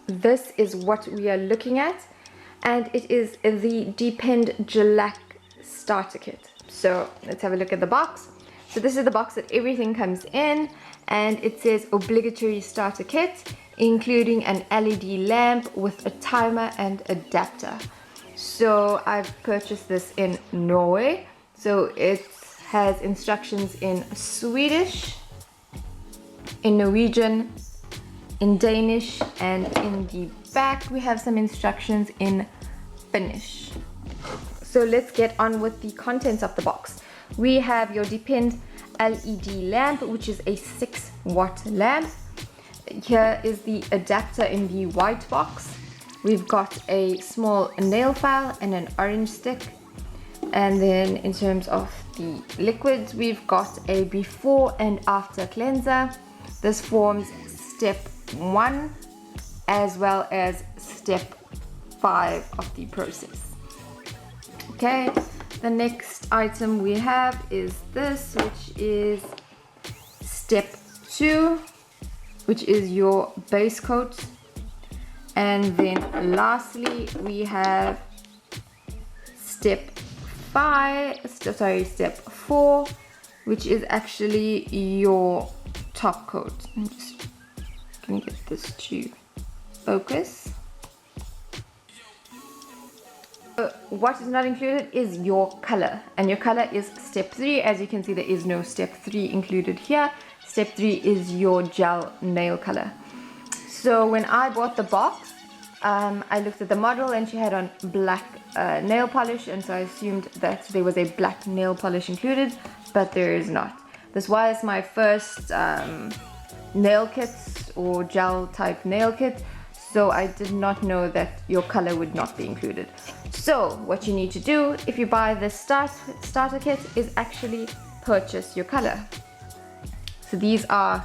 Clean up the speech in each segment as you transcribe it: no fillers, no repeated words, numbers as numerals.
this is what we are looking at, and it is the Depend Gellack Starter Kit. So let's have a look at the box. So this is the box that everything comes in, and it says Obligatory Starter Kit, including an LED lamp with a timer and adapter. So I've purchased this in Norway. So it has instructions in Swedish, in Norwegian, in Danish, and in the back we have some instructions in Finnish. So let's get on with the contents of the box. We have your Depend LED lamp, which is a 6-watt lamp. Here is the adapter in the white box. We've got a small nail file and an orange stick. And then in terms of the liquids, we've got a before and after cleanser. This forms step 1 as well as step 5 of the process. Okay, the next item we have is this, which is step 2, which is your base coat. And then lastly we have step 4, which is actually your top coat. I'm just gonna get this to focus. What is not included is your color, and your color is step 3. As you can see, there is no step 3 included here. Step 3 is your gel nail color. So when I bought the box, I looked at the model and she had on black nail polish, and so I assumed that there was a black nail polish included, but there is not. This was my first nail kit or gel type nail kit, so I did not know that your color would not be included. So what you need to do if you buy this starter kit is actually purchase your color. So these are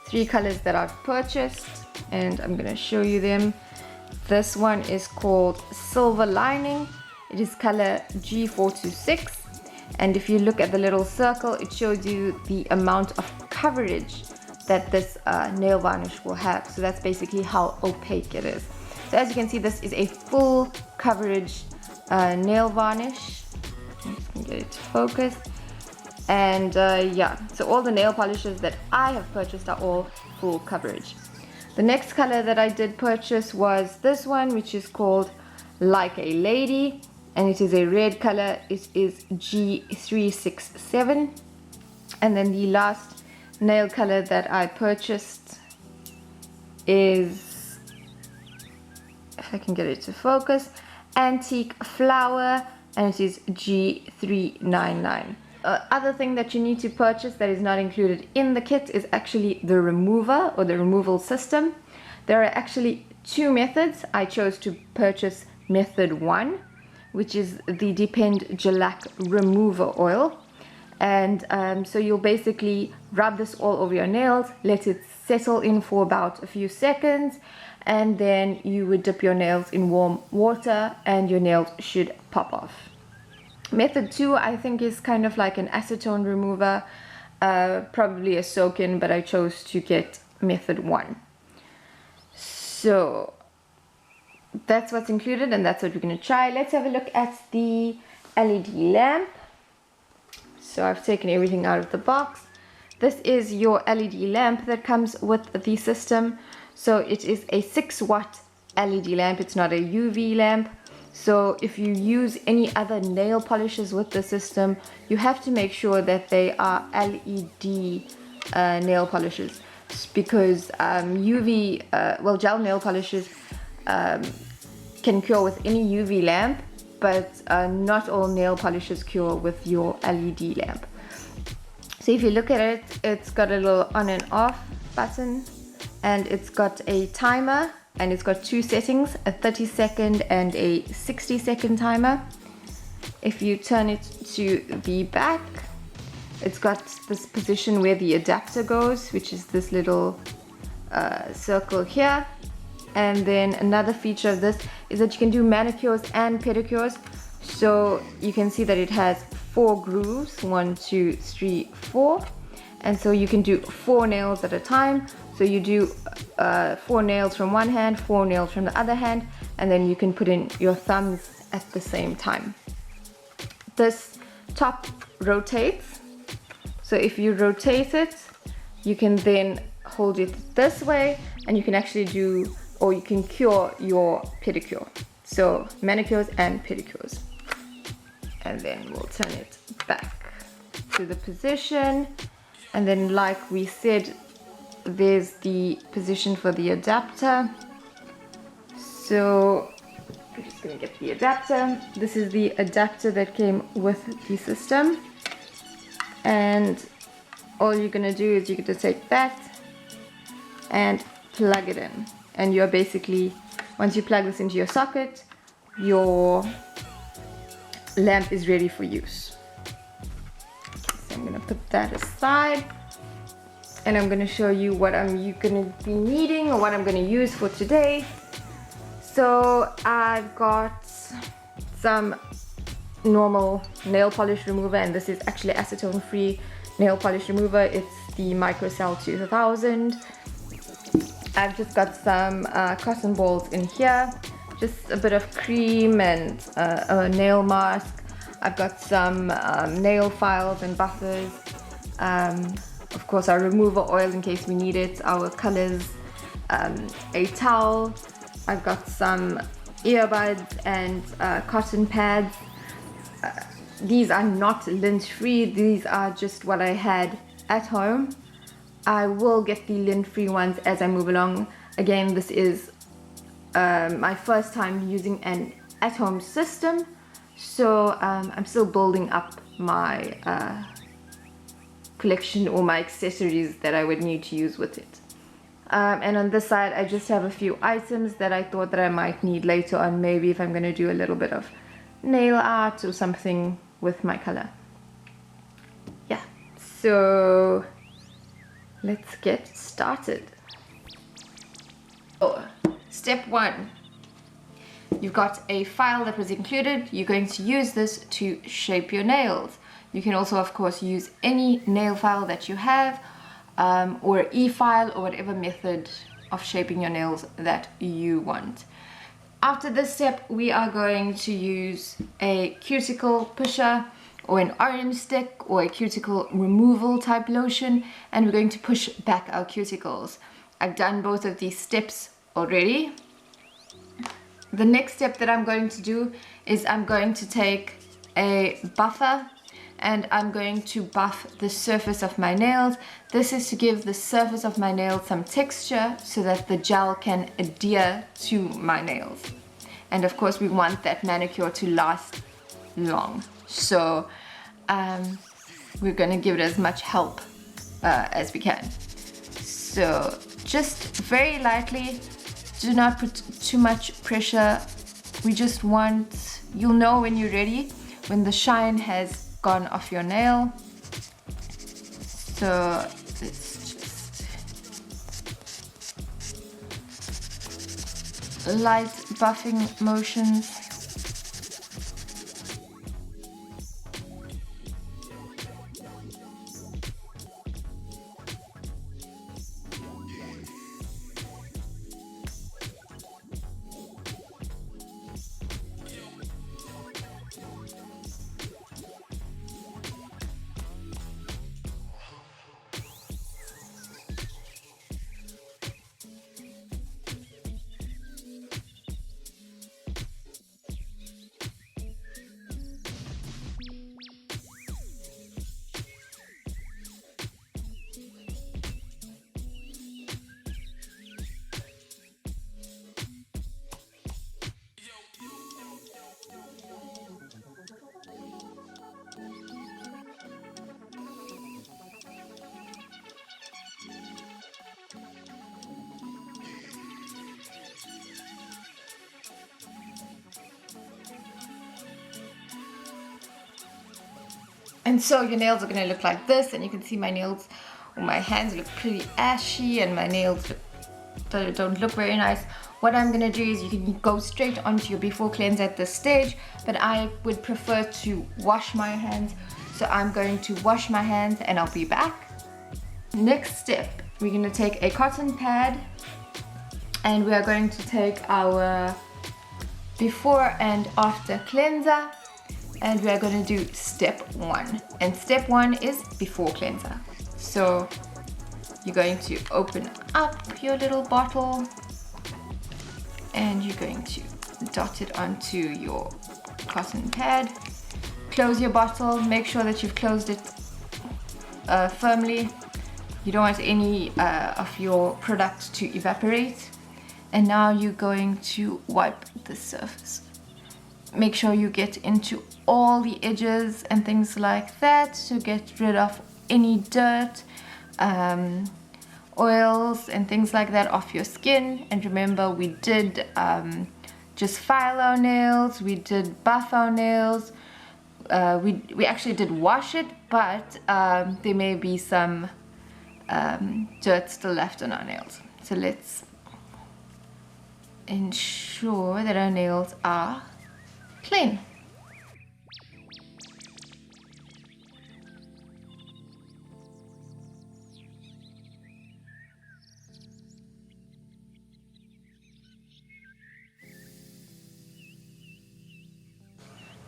3 colors that I've purchased, and I'm gonna show you them. This one is called Silver Lining. It is color G426, and if you look at the little circle, it shows you the amount of coverage that this nail varnish will have. So that's basically how opaque it is. So as you can see, this is a full coverage nail varnish. I'm just gonna get it to focus. And yeah, so all the nail polishes that I have purchased are all full coverage. The next color that I did purchase was this one, which is called Like a Lady, and it is a red color. It is G367. And then the last nail color that I purchased is, if I can get it to focus, Antique Flower, and it is G399. Other thing that you need to purchase that is not included in the kit is actually the remover or the removal system. There are actually 2 methods. I chose to purchase method 1, which is the Depend Gellack Remover oil. And so you'll basically rub this all over your nails, let it settle in for about a few seconds, and then you would dip your nails in warm water and your nails should pop off. Method 2, I think, is kind of like an acetone remover, probably a soak-in, but I chose to get method 1. So that's what's included, and that's what we're going to try. Let's have a look at the LED lamp. So I've taken everything out of the box. This is your LED lamp that comes with the system. So it is a 6-watt LED lamp. It's not a UV lamp. So if you use any other nail polishes with the system, you have to make sure that they are LED nail polishes, because gel nail polishes can cure with any UV lamp, but not all nail polishes cure with your LED lamp. So if you look at it, it's got a little on and off button, and it's got a timer, and it's got 2 settings, a 30-second and a 60-second timer. If you turn it to the back, it's got this position where the adapter goes, which is this little circle here. And then another feature of this is that you can do manicures and pedicures. So you can see that it has 4 grooves, 1, 2, 3, 4. And so you can do 4 nails at a time. So you do 4 nails from one hand, 4 nails from the other hand, and then you can put in your thumbs at the same time. This top rotates, so if you rotate it, you can then hold it this way, and you can actually do, or you can cure your pedicure. So manicures and pedicures. And then we'll turn it back to the position, and then like we said, there's the position for the adapter. So I'm just gonna get the adapter. This is the adapter that came with the system, and all you're gonna do is you're gonna take that and plug it in, and you're basically, once you plug this into your socket, your lamp is ready for use. So I'm gonna put that aside, and I'm gonna show you what I'm gonna be needing, or what I'm gonna use for today. So I've got some normal nail polish remover, and this is actually acetone free nail polish remover. It's the Microcell 2000. I've just got some cotton balls in here, just a bit of cream and a nail mask. I've got some nail files and buffers, of course our remover oil in case we need it, our colors, a towel. I've got some earbuds and cotton pads. These are not lint free, these are just what I had at home. I will get the lint free ones as I move along. Again, this is my first time using an at-home system, so I'm still building up my collection or my accessories that I would need to use with it. And on this side I just have a few items that I thought that I might need later on, maybe if I'm going to do a little bit of nail art or something with my color. Yeah, so let's get started. Step 1. You've got a file that was included. You're going to use this to shape your nails. You can also of course use any nail file that you have, or e-file, or whatever method of shaping your nails that you want. After this step we are going to use a cuticle pusher or an orange stick or a cuticle removal type lotion, and we're going to push back our cuticles. I've done both of these steps already. The next step that I'm going to do is I'm going to take a buffer and I'm going to buff the surface of my nails. This is to give the surface of my nails some texture so that the gel can adhere to my nails. And of course we want that manicure to last long. So we're going to give it as much help as we can. So just very lightly, do not put too much pressure. We just want, you'll know when you're ready, when the shine has gone off your nail. So it's just light buffing motions. And so your nails are going to look like this, and you can see my nails, or my hands look pretty ashy, and my nails don't look very nice. What I'm going to do is you can go straight onto your before cleanse at this stage, but I would prefer to wash my hands. So I'm going to wash my hands and I'll be back. Next step we're going to take a cotton pad and we are going to take our before and after cleanser and we are going to do step 1. And step 1 is before cleanser. So you're going to open up your little bottle and you're going to dot it onto your cotton pad. Close your bottle, make sure that you've closed it firmly. You don't want any of your product to evaporate. And now you're going to wipe the surface. Make sure you get into all the edges and things like that to get rid of any dirt, oils and things like that off your skin. And remember, we did just file our nails, we did buff our nails, we actually did wash it, but there may be some dirt still left on our nails. So let's ensure that our nails are clean.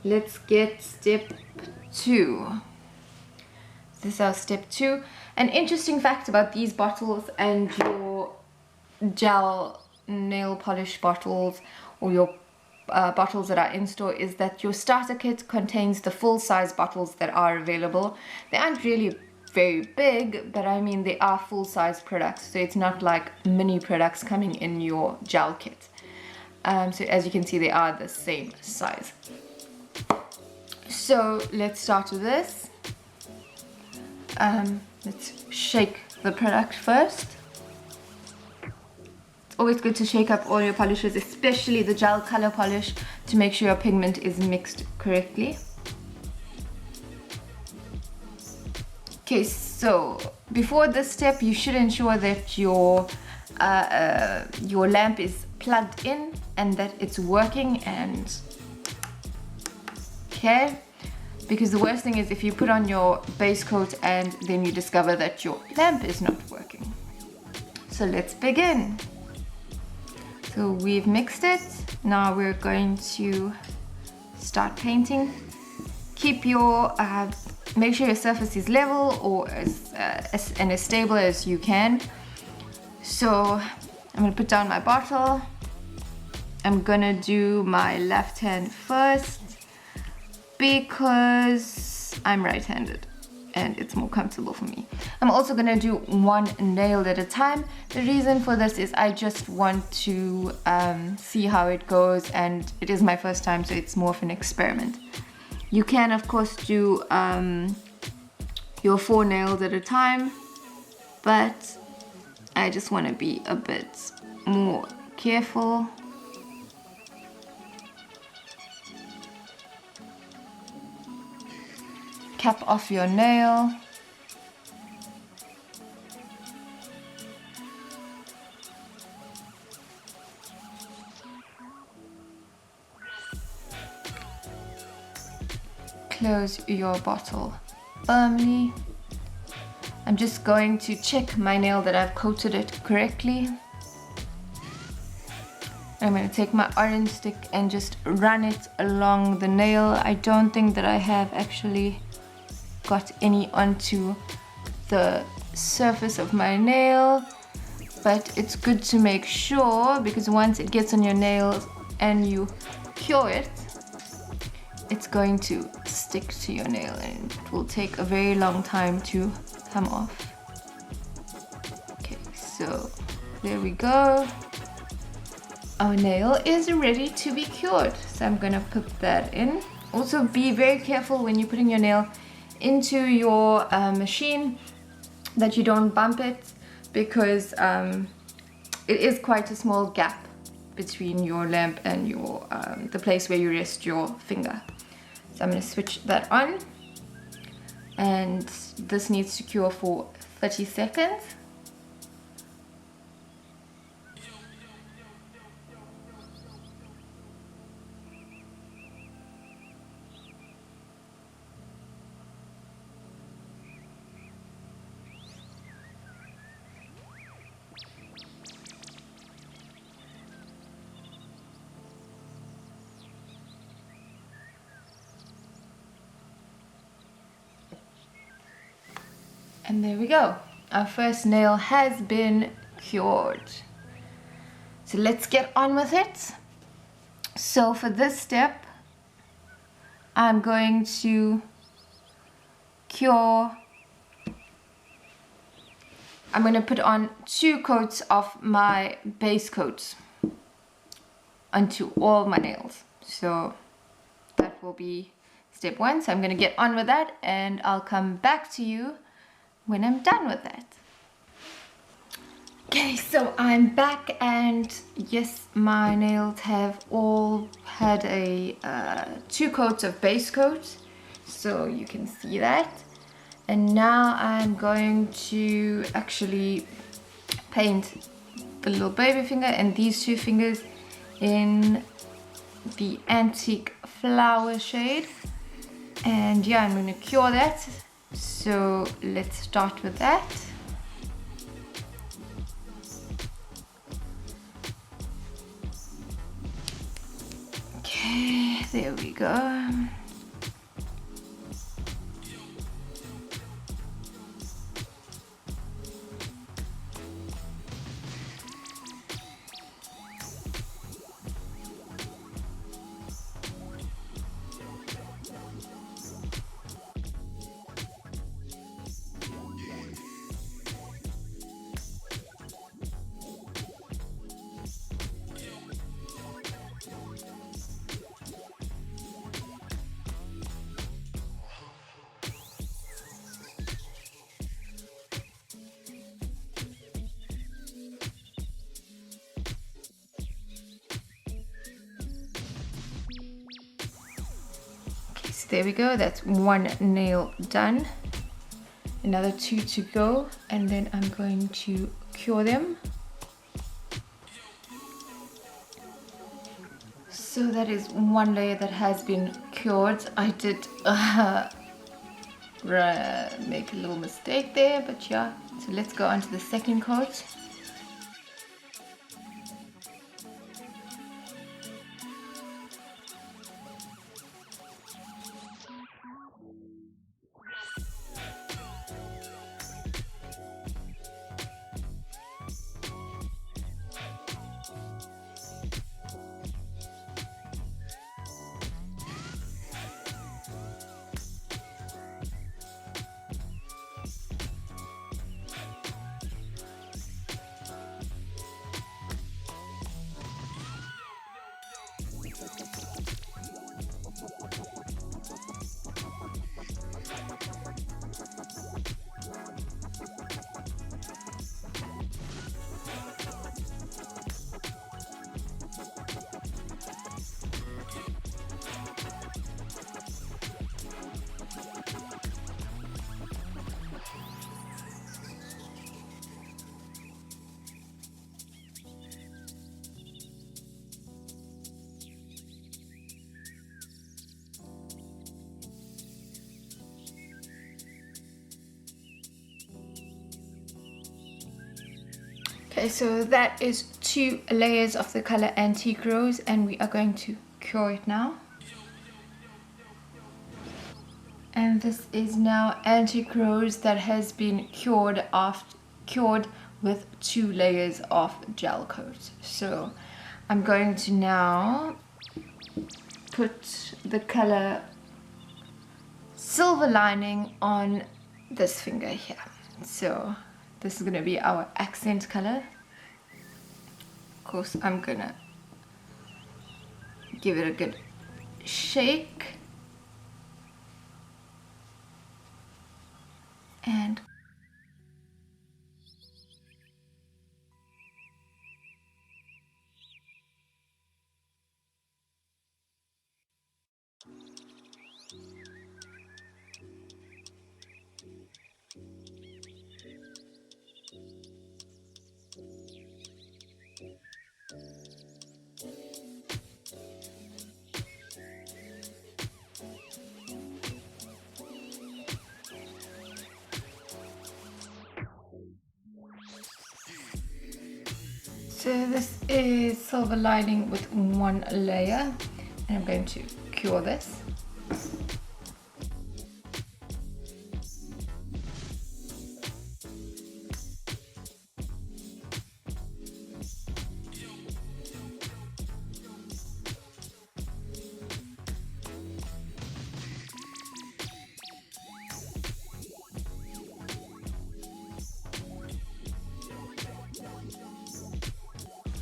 Let's get step 2. This is our step 2. An interesting fact about these bottles and your gel nail polish bottles or your bottles that are in store is that your starter kit contains the full size bottles that are available. They aren't really very big, but I mean they are full size products, so it's not like mini products coming in your gel kit. So as you can see, they are the same size. So let's start with this. Let's shake the product first. Always good to shake up all your polishes, especially the gel color polish, to make sure your pigment is mixed correctly. Okay, so before this step, you should ensure that your lamp is plugged in and that it's working. And okay, because the worst thing is if you put on your base coat and then you discover that your lamp is not working. So let's begin. So we've mixed it. Now we're going to start painting. Keep your, make sure your surface is level or as stable as you can. So I'm gonna put down my bottle. I'm gonna do my left hand first because I'm right-handed and it's more comfortable for me. I'm also gonna do one nail at a time. The reason for this is I just want to see how it goes, and it is my first time, so it's more of an experiment. You can of course do your 4 nails at a time, but I just want to be a bit more careful. Cap off your nail. Close your bottle firmly. I'm just going to check my nail that I've coated it correctly. I'm going to take my orange stick and just run it along the nail. I don't think that I have actually got any onto the surface of my nail, but it's good to make sure, because once it gets on your nails and you cure it, it's going to stick to your nail and it will take a very long time to come off. Okay, so there we go. Our nail is ready to be cured, so I'm gonna put that in. Also be very careful when you're putting your nail into your machine that you don't bump it, because it is quite a small gap between your lamp and your the place where you rest your finger. So I'm going to switch that on, and this needs to cure for 30 seconds. And there we go. Our first nail has been cured. So let's get on with it. So for this step, I'm going to cure. I'm going to put on 2 coats of my base coat onto all my nails. So that will be step 1. So I'm going to get on with that, and I'll come back to you when I'm done with that. Okay, so I'm back, and yes, my nails have all had a 2 coats of base coat, so you can see that. And now I'm going to actually paint the little baby finger and these 2 fingers in the antique flower shade. And yeah, I'm going to cure that. So let's start with that. Okay, there we go. So there we go, that's 1 nail done. Another 2 to go, and then I'm going to cure them. So that is 1 layer that has been cured. I did make a little mistake there, but yeah. So let's go on to the 2nd coat. Okay, so that is 2 layers of the color Antique Rose, and we are going to cure it now. And this is now Antique Rose that has been cured with 2 layers of gel coat. So I'm going to now put the color Silver Lining on this finger here. So this is going to be our accent color. Of course, I'm going to give it a good shake. And so this is Silver Lining with 1 layer, and I'm going to cure this.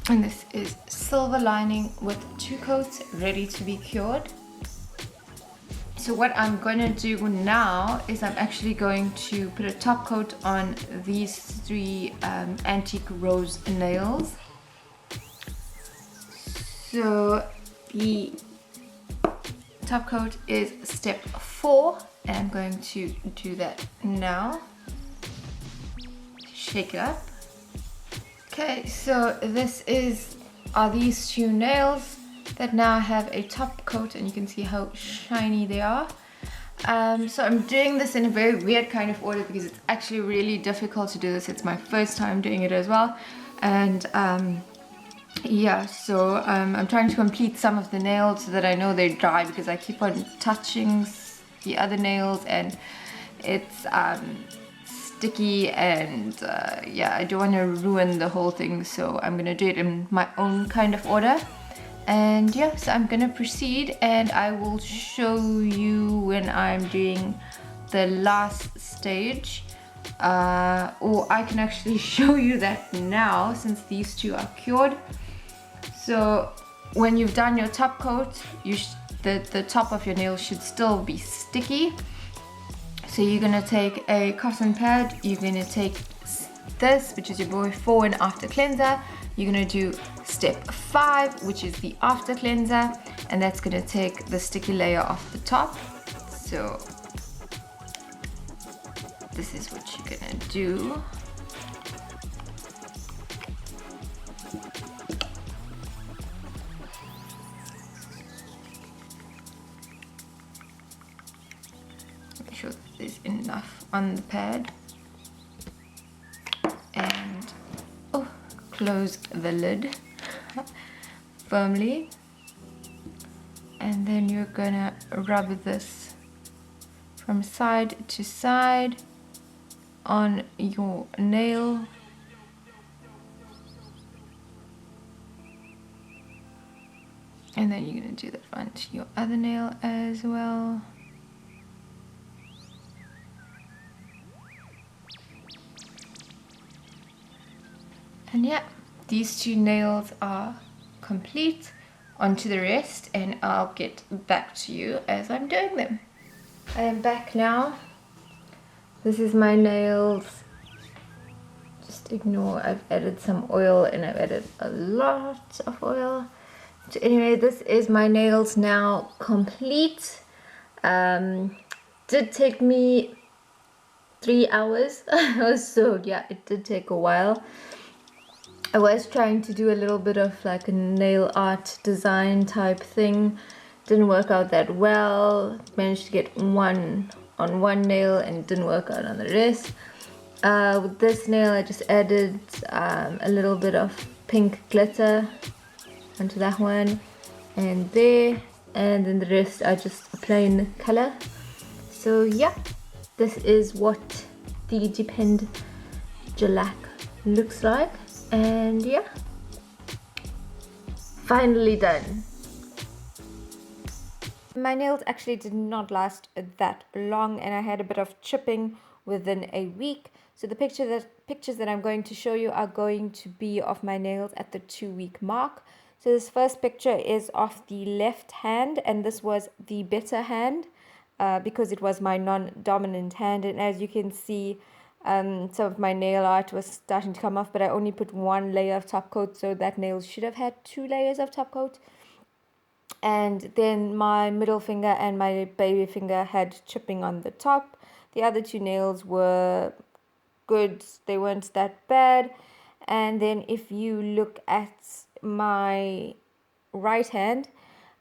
And this is silver lining with 2 coats ready to be cured. So what I'm going to do now is I'm actually going to put a top coat on these 3 antique rose nails. So the top coat is step 4, and I'm going to do that now. Shake it up. Okay, so this are these 2 nails that now have a top coat, and you can see how shiny they are. So I'm doing this in a very weird kind of order because it's actually really difficult to do this. It's my first time doing it as well, and yeah, so I'm trying to complete some of the nails so that I know they're dry, because I keep on touching the other nails and it's sticky, and yeah, I don't want to ruin the whole thing, so I'm gonna do it in my own kind of order. And yeah, so I'm gonna proceed, and I will show you when I'm doing the last stage, or I can actually show you that now since these 2 are cured. So when you've done your top coat, the top of your nail should still be sticky. So you're gonna take a cotton pad, you're gonna take this, which is your before and after cleanser. You're gonna do step 5, which is the after cleanser, and that's gonna take the sticky layer off the top. So this is what you're gonna do. Make sure that there's enough on the pad, and close the lid firmly, and then you're gonna rub this from side to side on your nail. And then you're gonna do that onto your other nail as well. And yeah, these 2 nails are complete. Onto the rest, and I'll get back to you as I'm doing them. I am back now. This is my nails. Just ignore, I've added some oil, and I've added a lot of oil. So anyway, this is my nails now complete. Did take me 3 hours. So yeah, it did take a while. I was trying to do a little bit of like a nail art design type thing. Didn't work out that well. Managed to get one on one nail and didn't work out on the rest. With this nail I just added a little bit of pink glitter onto that one and there, and then the rest are just plain color. So yeah, this is what the Depend Gellack looks like. And yeah, finally done. My nails actually did not last that long, and I had a bit of chipping within a week. So the pictures that I'm going to show you are going to be of my nails at the 2-week mark. So this first picture is of the left hand, and this was the better hand because it was my non-dominant hand. And as you can see, some of my nail art was starting to come off, but I only put 1 layer of top coat, so that nail should have had 2 layers of top coat. And then my middle finger and my baby finger had chipping on the top. The other 2 nails were good, they weren't that bad. And then if you look at my right hand,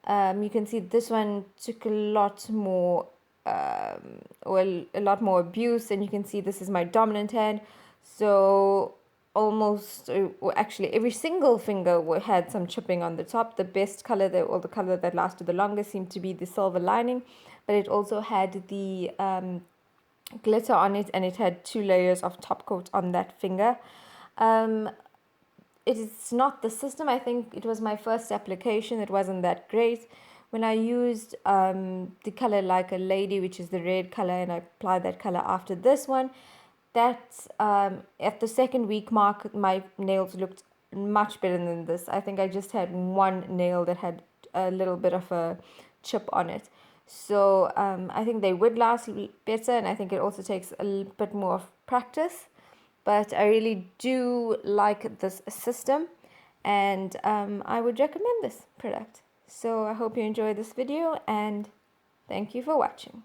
you can see this one took a lot more a lot more abuse, and you can see this is my dominant hand. So almost, actually every single finger had some chipping on the top. The best color, or the color that lasted the longest, seemed to be the silver lining, but it also had the glitter on it, and it had 2 layers of top coat on that finger. It's not the system. I think it was my first application. It wasn't that great. When I used the color Like a Lady, which is the red color, and I applied that color after this one, that at the 2nd week mark, my nails looked much better than this. I think I just had one nail that had a little bit of a chip on it. So I think they would last better, and I think it also takes a little bit more of practice. But I really do like this system, and I would recommend this product. So I hope you enjoyed this video, and thank you for watching.